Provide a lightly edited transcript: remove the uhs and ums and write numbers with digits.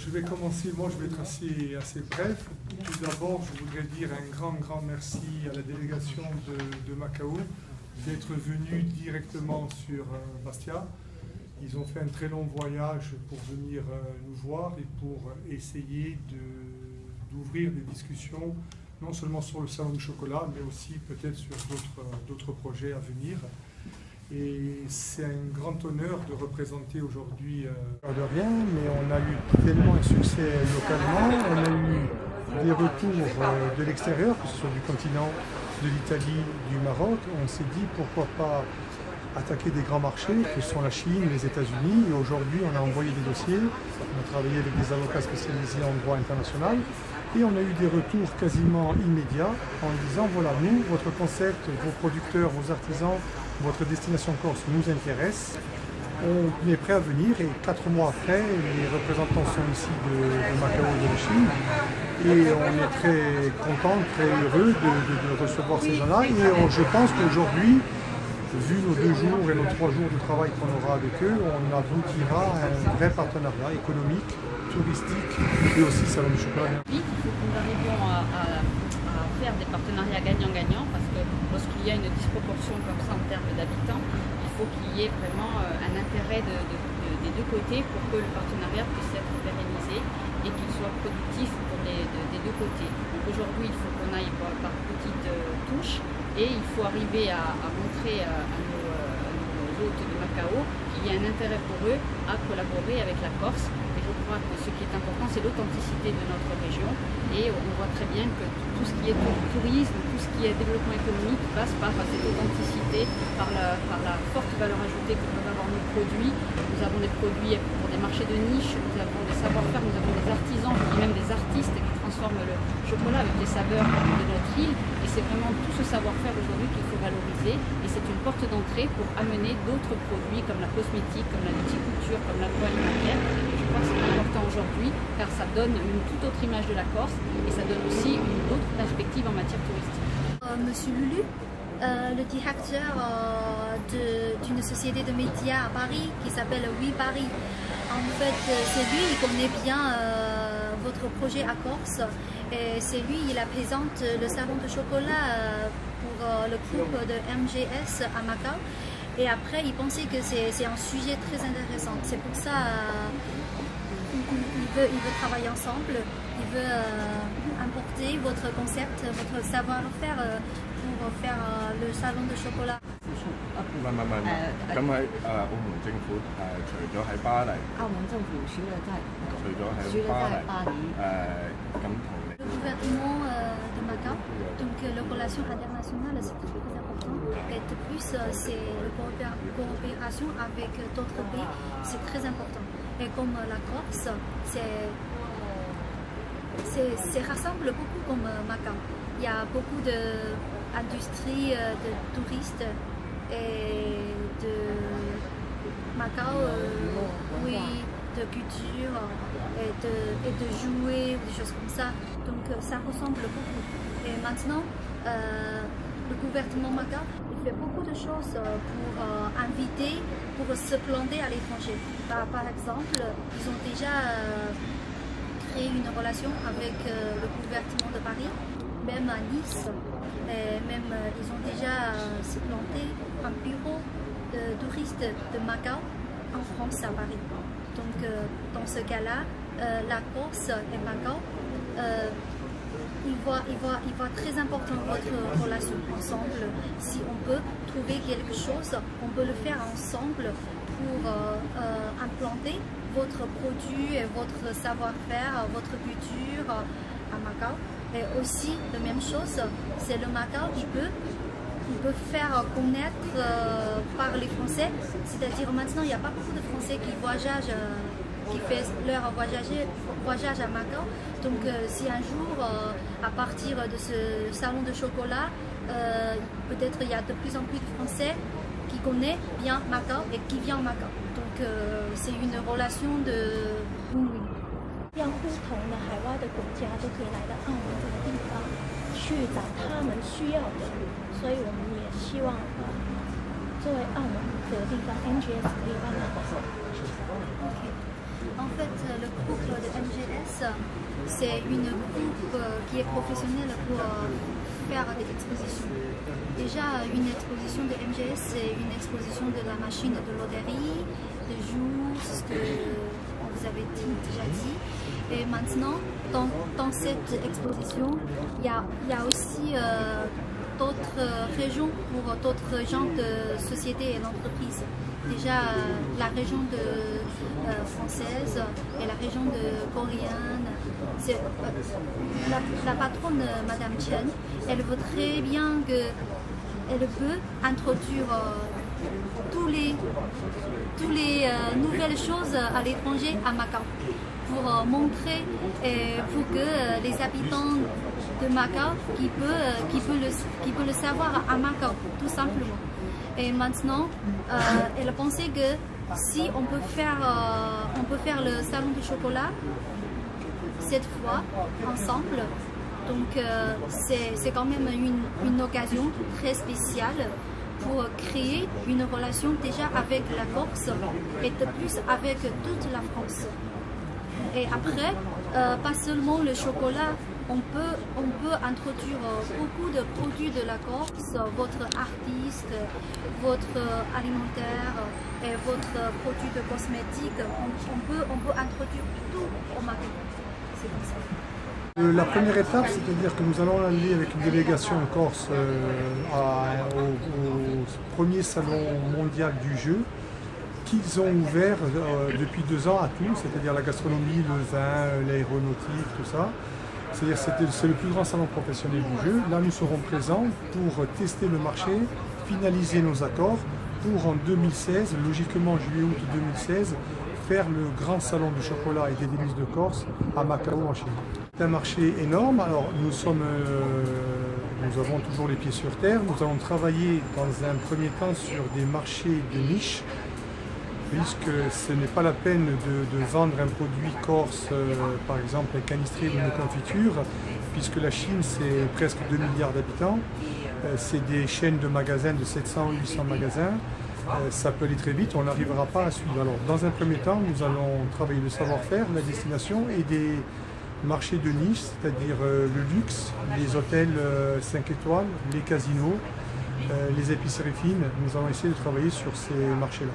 je vais commencer, moi je vais être assez bref. Tout d'abord, je voudrais dire un grand merci à la délégation de Macao d'être venue directement sur Bastia. Ils ont fait un très long voyage pour venir nous voir et pour essayer d'ouvrir des discussions, non seulement sur le salon du chocolat, mais aussi peut-être sur d'autres projets à venir. Et c'est un grand honneur de représenter aujourd'hui de rien, mais on a eu tellement un succès localement, on a eu des retours de l'extérieur, que ce soit du continent, de l'Italie, du Maroc. On s'est dit pourquoi pas attaquer des grands marchés que sont la Chine, les États-Unis. Et aujourd'hui, on a envoyé des dossiers, on a travaillé avec des avocats spécialisés en droit international. Et on a eu des retours quasiment immédiats en disant voilà, nous, votre concept, vos producteurs, vos artisans, votre destination corse nous intéresse. On est prêt à venir et 4 mois après, les représentants sont ici de Macao et de la Chine. Et on est très content, très heureux de recevoir ces gens-là. Et je pense qu'aujourd'hui, vu nos 2 jours et nos 3 jours de travail qu'on aura avec eux, on aboutira à un vrai partenariat économique, touristique et aussi salon du chocolat. Il faut que nous arrivions à faire des partenariats gagnant-gagnant parce que lorsqu'il y a une disproportion comme ça en termes d'habitants, il faut qu'il y ait vraiment un intérêt des 2 côtés pour que le partenariat puisse être pérennisé et qu'il soit productif pour des 2 côtés. Donc aujourd'hui, il faut qu'on aille par petites touches et il faut arriver à montrer à nos hôtes de Macao qu'il y a un intérêt pour eux à collaborer avec la Corse. Et je crois que ce qui est important, c'est l'authenticité de notre région. Et on voit très bien que tout ce qui est tourisme, tout ce qui est développement économique passe par cette authenticité, par la forte valeur ajoutée que peuvent avoir nos produits. Nous avons des produits pour des marchés de niche, nous avons des savoir-faire, nous avons des artisans et même des artistes qui transforment le chocolat avec les saveurs de notre île. Et c'est vraiment tout ce savoir-faire aujourd'hui qu'il faut valoriser. Et c'est une porte d'entrée pour amener d'autres produits comme la cosmétique, comme la viticulture, comme l'agroalimentaire. Et je crois que c'est important aujourd'hui car ça donne une toute autre image de la Corse et ça donne aussi une autre perspective en matière touristique. Monsieur Lulu, le directeur d'une société de médias à Paris qui s'appelle Oui Paris. En fait, c'est lui qui connaît bien votre projet à Corse et c'est lui qui présente le salon de chocolat pour le groupe de MGS à Macao. Et après, il pensait que c'est un sujet très intéressant. C'est pour ça qu'il veut travailler ensemble. Il veut importer votre concept, votre savoir-faire pour faire le salon de chocolat. 咁喺澳門政府除咗喺巴黎，澳門政府除了在巴黎，咁同你。Le gouvernement de Macao, donc les relations internationales, c'est très important. Et de plus, c'est la coopération avec d'autres pays, c'est très important. Et comme la Corse, c'est rassemble beaucoup comme Macao. Il y a beaucoup d'industries, de touristes et de Macao, oui, de culture et de jouets ou des choses comme ça. Donc ça ressemble beaucoup. Et maintenant, le gouvernement Macao il fait beaucoup de choses pour inviter, pour se planter à l'étranger. Par exemple, ils ont déjà créé une relation avec le gouvernement de Paris, même à Nice. Et même ils ont déjà se planté un bureau de touristes de Macao en France à Paris. Donc dans ce cas-là, la Corse et Macao, il voit très important votre relation ensemble. Si on peut trouver quelque chose, on peut le faire ensemble pour implanter votre produit et votre savoir-faire, votre culture à Macao. Et aussi, la même chose, c'est le Macao qui peut faire connaître par les Français. C'est-à-dire maintenant, il n'y a pas beaucoup de Français qui voyagent, qui font leur voyage à Macao. Donc si un jour, à partir de ce salon de chocolat, peut-être il y a de plus en plus de Français qui connaissent bien Macao et qui viennent à Macao. Donc c'est une relation de win-win. 让不同的海外的国家都可以来到澳门这个地方，去找他们需要的，所以我们也希望作为澳门这个地方 NGS 可以帮忙。En fait, le groupe de MGS c'est une groupe qui est professionnelle pour faire des expositions. Déjà, une exposition de MGS, c'est une exposition de la machine de loterie, de jeux, ce que vous avez déjà dit. Et maintenant, dans cette exposition, il y a aussi d'autres régions pour d'autres genres de sociétés et d'entreprises. Déjà, la région française et la région coréenne. La patronne, Madame Chen, elle veut très bien elle peut introduire toutes les nouvelles choses à l'étranger à Macao pour montrer et pour que les habitants de Macao qui peut le savoir à Macao tout simplement. Et maintenant, elle pensait que si on peut faire le salon du chocolat cette fois ensemble. Donc c'est quand même une occasion très spéciale pour créer une relation déjà avec la Corse et de plus avec toute la France. Et après, pas seulement le chocolat, on peut introduire beaucoup de produits de la Corse, votre artiste, votre alimentaire et votre produit de cosmétiques. On peut introduire tout au Macao. C'est comme ça. La première étape, c'est-à-dire que nous allons aller avec une délégation en Corse au premier salon mondial du jeu qu'ils ont ouvert depuis 2 ans à Tours, c'est-à-dire la gastronomie, le vin, l'aéronautique, tout ça. C'est-à-dire c'est le plus grand salon professionnel du jeu. Là, nous serons présents pour tester le marché, finaliser nos accords pour en 2016, logiquement juillet-août 2016, faire le grand salon du chocolat et des délices de Corse à Macao en Chine. C'est un marché énorme, alors nous avons toujours les pieds sur terre, nous allons travailler dans un premier temps sur des marchés de niche, puisque ce n'est pas la peine de vendre un produit corse, par exemple un canistré ou une confiture, puisque la Chine c'est presque 2 milliards d'habitants, c'est des chaînes de magasins de 700 ou 800 magasins. Ça peut aller très vite, on n'arrivera pas à suivre. Alors, dans un premier temps, nous allons travailler le savoir-faire, la destination et des marchés de niche, c'est-à-dire le luxe, les hôtels 5 étoiles, les casinos, les épiceries fines. Nous allons essayer de travailler sur ces marchés-là.